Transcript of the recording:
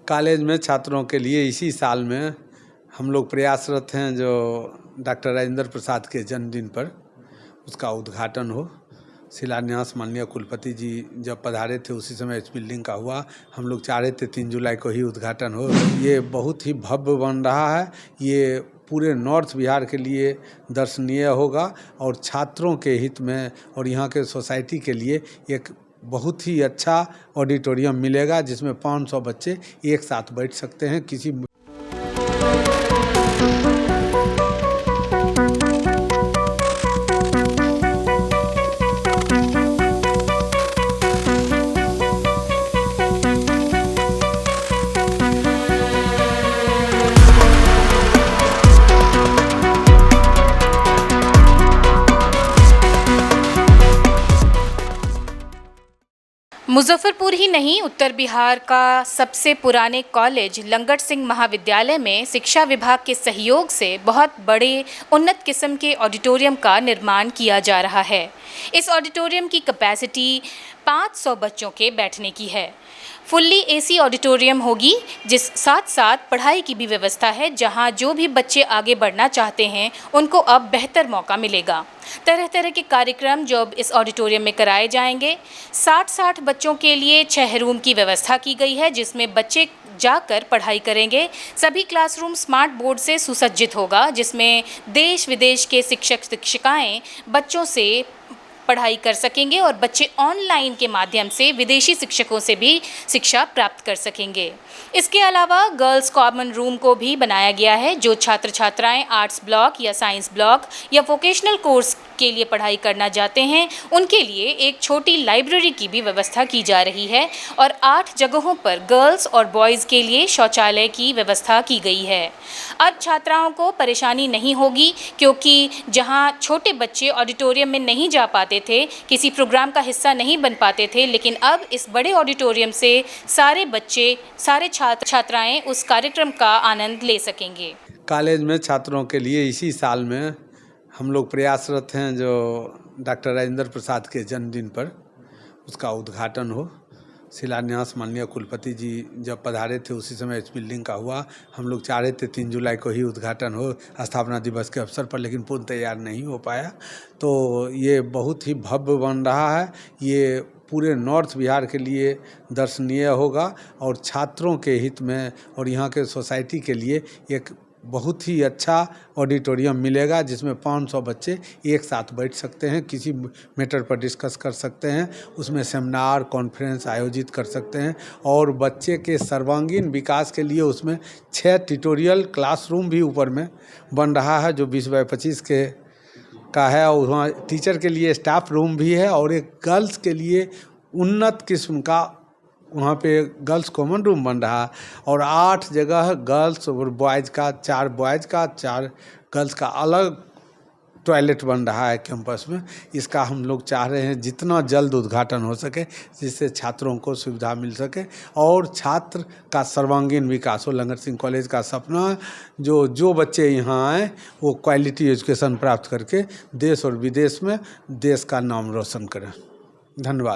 College में छात्रों के लिए इसी साल में हम लोग प्रयासरत हैं जो डॉक्टर राजेंद्र प्रसाद के जन्मदिन पर उसका उद्घाटन हो। शिलान्यास माननीय कुलपति जी जब पधारे थे उसी समय इस बिल्डिंग का हुआ। हम लोग चाह रहे थे 3 जुलाई को ही उद्घाटन हो। ये बहुत ही भव्य बन रहा है। ये पूरे नॉर्थ बिहार के लिए दर्शनीय होगा और छात्रों के हित में और यहाँ के सोसाइटी के लिए एक बहुत ही अच्छा ऑडिटोरियम मिलेगा जिसमें 500 बच्चे एक साथ बैठ सकते हैं। किसी मुजफ्फरपुर ही नहीं, उत्तर बिहार का सबसे पुराने कॉलेज लंगट सिंह महाविद्यालय में शिक्षा विभाग के सहयोग से बहुत बड़े उन्नत किस्म के ऑडिटोरियम का निर्माण किया जा रहा है। इस ऑडिटोरियम की कैपेसिटी 500 बच्चों के बैठने की है। फुल्ली एसी ऑडिटोरियम होगी, जिस साथ साथ पढ़ाई की भी व्यवस्था है, जहां जो भी बच्चे आगे बढ़ना चाहते हैं उनको अब बेहतर मौका मिलेगा। तरह तरह के कार्यक्रम जो अब इस ऑडिटोरियम में कराए जाएंगे। 60 बच्चों के लिए 6 रूम की व्यवस्था की गई है जिसमें बच्चे जाकर पढ़ाई करेंगे। सभी क्लासरूम स्मार्ट बोर्ड से सुसज्जित होगा जिसमें देश विदेश के शिक्षक शिक्षिकाएं बच्चों से पढ़ाई कर सकेंगे और बच्चे ऑनलाइन के माध्यम से विदेशी शिक्षकों से भी शिक्षा प्राप्त कर सकेंगे। इसके अलावा गर्ल्स कॉमन रूम को भी बनाया गया है। जो छात्र छात्राएं आर्ट्स ब्लॉक या साइंस ब्लॉक या वोकेशनल कोर्स के लिए पढ़ाई करना चाहते हैं उनके लिए एक छोटी लाइब्रेरी की भी व्यवस्था की जा रही है और 8 जगहों पर गर्ल्स और बॉयज़ के लिए शौचालय की व्यवस्था की गई है। अब छात्राओं को परेशानी नहीं होगी क्योंकि जहां छोटे बच्चे ऑडिटोरियम में नहीं जा पाते थे, किसी प्रोग्राम का हिस्सा नहीं बन पाते थे, लेकिन अब इस बड़े ऑडिटोरियम से सारे बच्चे, सारे छात्र छात्राएं उस कार्यक्रम का आनंद ले सकेंगे। कॉलेज में छात्रों के लिए इसी साल में हम लोग प्रयासरत हैं जो डॉक्टर राजेंद्र प्रसाद के जन्मदिन पर उसका उद्घाटन हो। शिलान्यास माननीय कुलपति जी जब पधारे थे उसी समय इस बिल्डिंग का हुआ। हम लोग चाह रहे थे 3 जुलाई को ही उद्घाटन हो स्थापना दिवस के अवसर पर, लेकिन पूर्ण तैयार नहीं हो पाया। तो ये बहुत ही भव्य बन रहा है। ये पूरे नॉर्थ बिहार के लिए दर्शनीय होगा और छात्रों के हित में और यहाँ के सोसाइटी के लिए एक बहुत ही अच्छा ऑडिटोरियम मिलेगा जिसमें 500 बच्चे एक साथ बैठ सकते हैं, किसी मैटर पर डिस्कस कर सकते हैं, उसमें सेमिनार कॉन्फ्रेंस आयोजित कर सकते हैं और बच्चे के सर्वांगीण विकास के लिए उसमें 6 ट्यूटोरियल क्लासरूम भी ऊपर में बन रहा है जो 20 बाय 25 का है और वहाँ टीचर के लिए स्टाफ रूम भी है और एक गर्ल्स के लिए उन्नत किस्म का वहाँ पे गर्ल्स कॉमन रूम बन रहा है और 8 जगह गर्ल्स और बॉयज़ का, 4 बॉयज़ का 4 गर्ल्स का अलग टॉयलेट बन रहा है कैंपस में। इसका हम लोग चाह रहे हैं जितना जल्द उद्घाटन हो सके जिससे छात्रों को सुविधा मिल सके और छात्र का सर्वांगीण विकास हो। लंगट सिंह कॉलेज का सपना है जो बच्चे यहाँ आए वो क्वालिटी एजुकेशन प्राप्त करके देश और विदेश में देश का नाम रोशन करें। धन्यवाद।